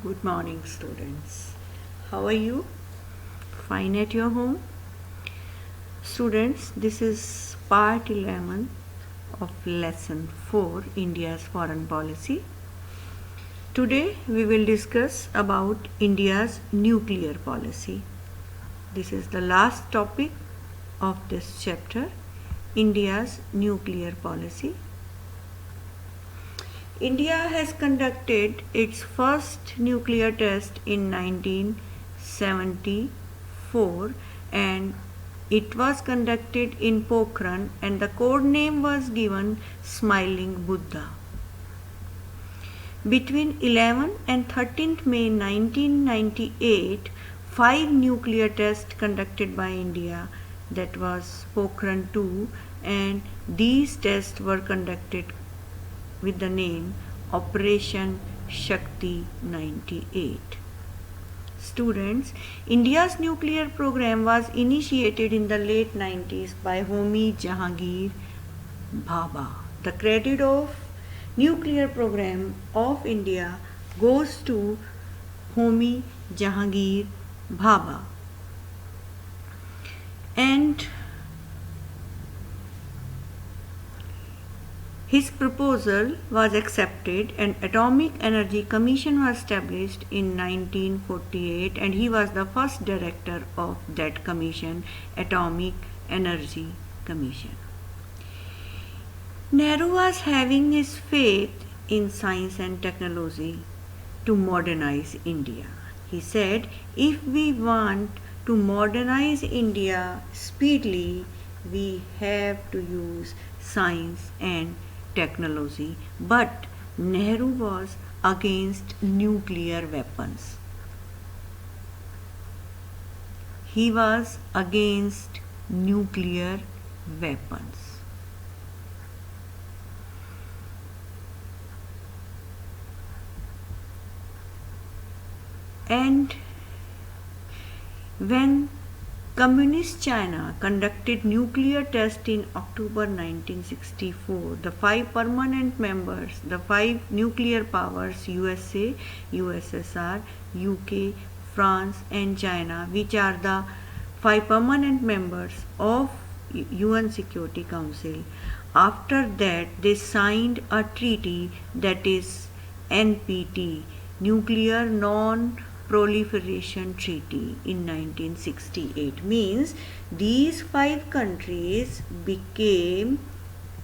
Good morning, students. How are you? Fine at your home? Students, this is part 11 of lesson 4 India's foreign policy. Today we will discuss about India's nuclear policy. This is the last topic of this chapter, India's nuclear policy. India has conducted its first nuclear test in 1974 and it was conducted in Pokhran and the code name was given Smiling Buddha. Between 11 and 13th May 1998, 5 nuclear tests conducted by India, that was Pokhran 2, and these tests were conducted with the name Operation Shakti 98. Students, India's nuclear program was initiated in the late 90s by Homi Jahangir Bhabha. The credit of nuclear program of India goes to Homi Jahangir Bhabha. And his proposal was accepted and Atomic Energy Commission was established in 1948 and he was the first director of that commission, Atomic Energy Commission. Nehru was having his faith in science and technology to modernize India. He said, if we want to modernize India speedily, we have to use science and technology, but Nehru was against nuclear weapons. He was against nuclear weapons. And when Communist China conducted nuclear tests in October 1964. The 5 permanent members, the 5 nuclear powers USA, USSR, UK, France and China, which are the 5 permanent members of UN Security Council. After that, they signed a treaty, that is NPT, Nuclear Non-Proliferation Treaty, in 1968. Means these 5 countries became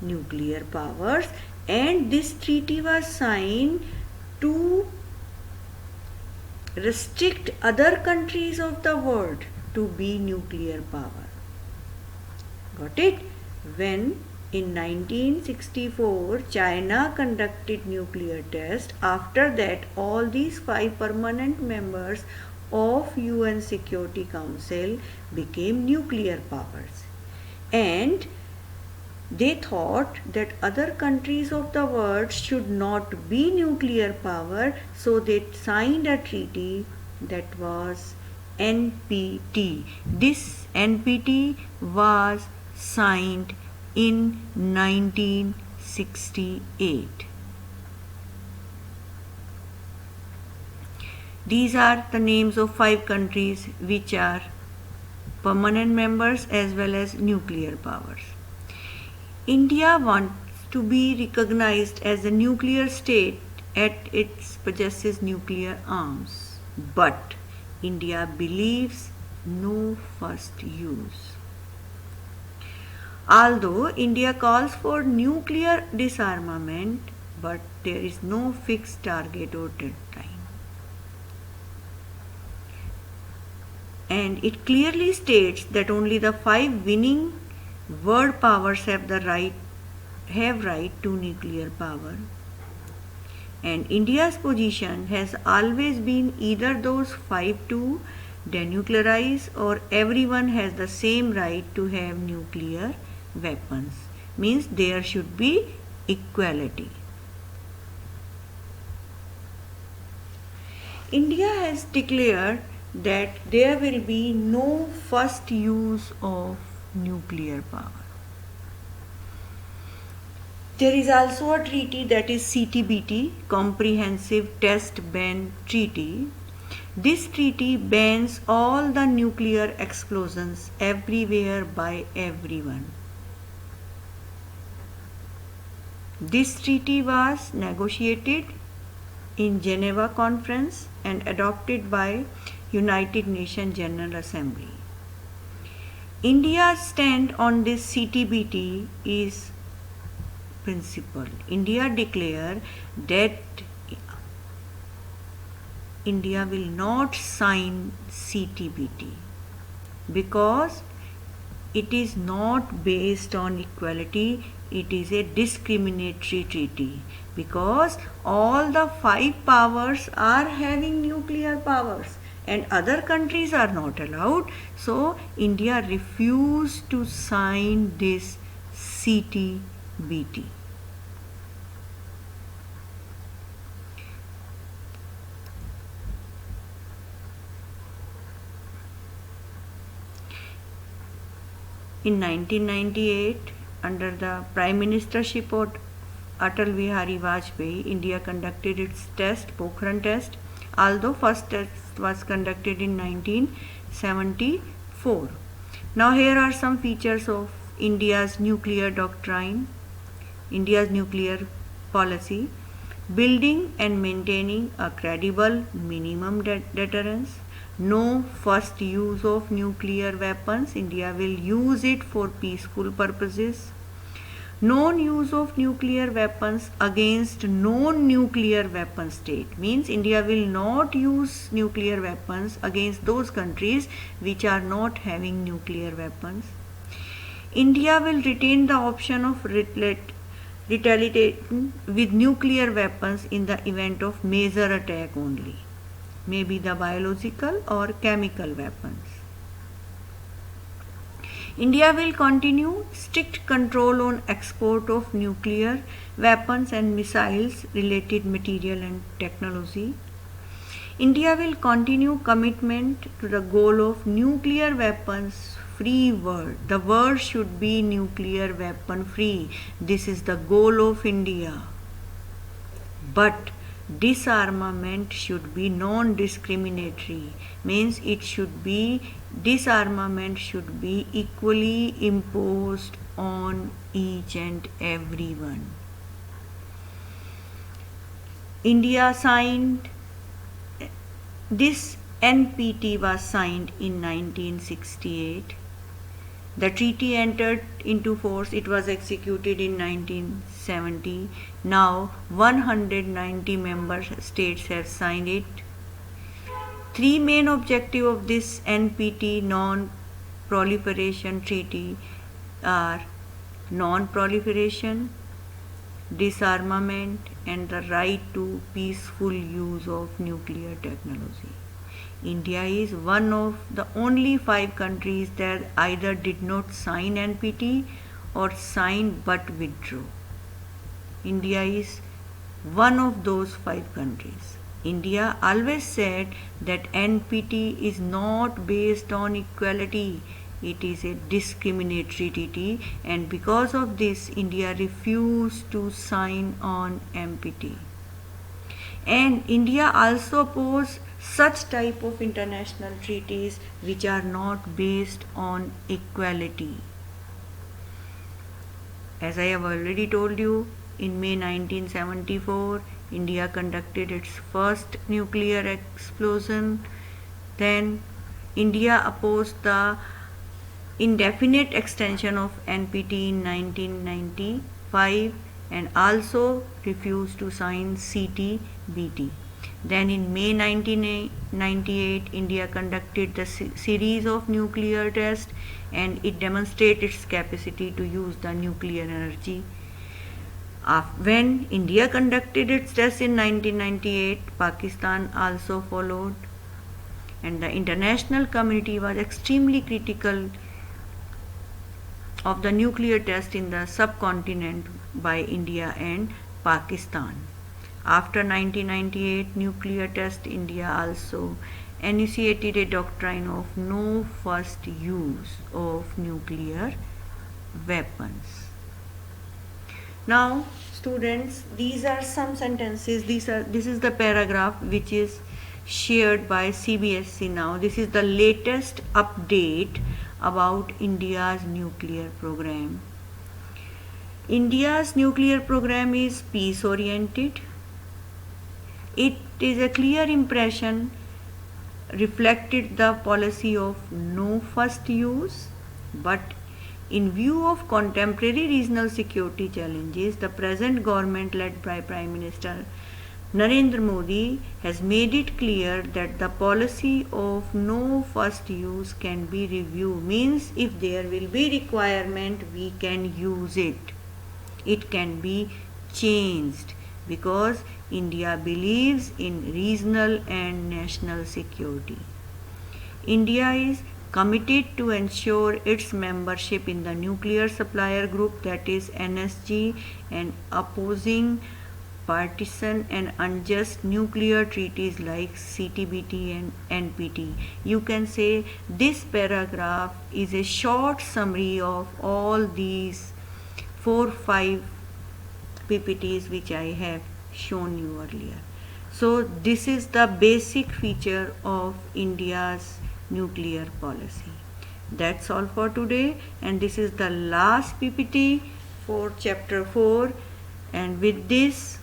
nuclear powers and this treaty was signed to restrict other countries of the world to be nuclear power. Got it? When in 1964 China conducted nuclear test, after that all these 5 permanent members of UN Security Council became nuclear powers and they thought that other countries of the world should not be nuclear power, so they signed a treaty that was NPT. This NPT was signed in 1968. These are the names of 5 countries which are permanent members as well as nuclear powers. India wants to be recognized as a nuclear state at its possesses nuclear arms, but India believes no first use. Although India calls for nuclear disarmament, but there is no fixed target or deadline. And it clearly states that only the 5 winning world powers have right to nuclear power. And India's position has always been either those 5 to denuclearize or everyone has the same right to have nuclear weapons. Means there should be equality. India has declared that there will be no first use of nuclear power. There is also a treaty, that is CTBT, Comprehensive Test Ban Treaty. This treaty bans all the nuclear explosions everywhere by everyone. This treaty was negotiated in Geneva Conference and adopted by United Nations General Assembly. India's stand on this CTBT is principle. India declared that India will not sign CTBT because it is not based on equality, it is a discriminatory treaty, because all the five powers are having nuclear powers and other countries are not allowed. So India refused to sign this CTBT. In 1998, under the Prime Ministership of Atal Bihari Vajpayee, India conducted its test, Pokhran test, although first test was conducted in 1974. Now here are some features of India's nuclear doctrine, India's nuclear policy: building and maintaining a credible minimum deterrence. No first use of nuclear weapons. India will use it for peaceful purposes. Non-use of nuclear weapons against non-nuclear weapon state, means India will not use nuclear weapons against those countries which are not having nuclear weapons. India will retain the option of retaliating with nuclear weapons in the event of major attack only, maybe the biological or chemical weapons. India will continue strict control on export of nuclear weapons and missiles related material and technology. India will continue commitment to the goal of nuclear weapons free world. The world should be nuclear weapon free. This is the goal of India. But disarmament should be non-discriminatory, means disarmament should be equally imposed on each and everyone. India signed this NPT was signed in 1968. The treaty entered into force, it was executed in 1970. Now 190 member states have signed it. Three main objectives of this NPT non-proliferation treaty are non-proliferation, disarmament, and the right to peaceful use of nuclear technology. India is one of the only 5 countries that either did not sign NPT or signed but withdrew. India is one of those 5 countries. India always said that NPT is not based on equality, it is a discriminatory treaty, and because of this India refused to sign on NPT. And India also opposed such type of international treaties which are not based on equality. As I have already told you, in May 1974, India conducted its first nuclear explosion. Then India opposed the indefinite extension of NPT in 1995 and also refused to sign CTBT. Then in May 1998, India conducted the series of nuclear tests and it demonstrated its capacity to use the nuclear energy. When India conducted its tests in 1998, Pakistan also followed, and the international community was extremely critical of the nuclear test in the subcontinent by India and Pakistan. After 1998 nuclear test, India also initiated a doctrine of no first use of nuclear weapons. Now, students, these are some sentences. This is the paragraph which is shared by CBSE now. This is the latest update about India's nuclear program. India's nuclear program is peace oriented. It is a clear impression reflected the policy of no first use, but in view of contemporary regional security challenges, the present government led by Prime Minister Narendra Modi has made it clear that the policy of no first use can be reviewed. Means if there will be requirement, we can use it. It can be changed because India believes in regional and national security. India is committed to ensure its membership in the nuclear supplier group, that is NSG, and opposing partisan and unjust nuclear treaties like CTBT and NPT. You can say this paragraph is a short summary of all these 4-5 PPTs which I have shown you earlier. So this is the basic feature of India's nuclear policy. That's all for today, and this is the last PPT for chapter 4, and with this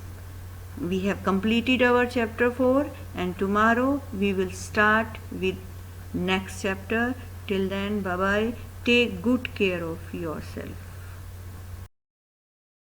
we have completed our chapter 4, and tomorrow we will start with next chapter. Till then, bye bye. Take good care of yourself.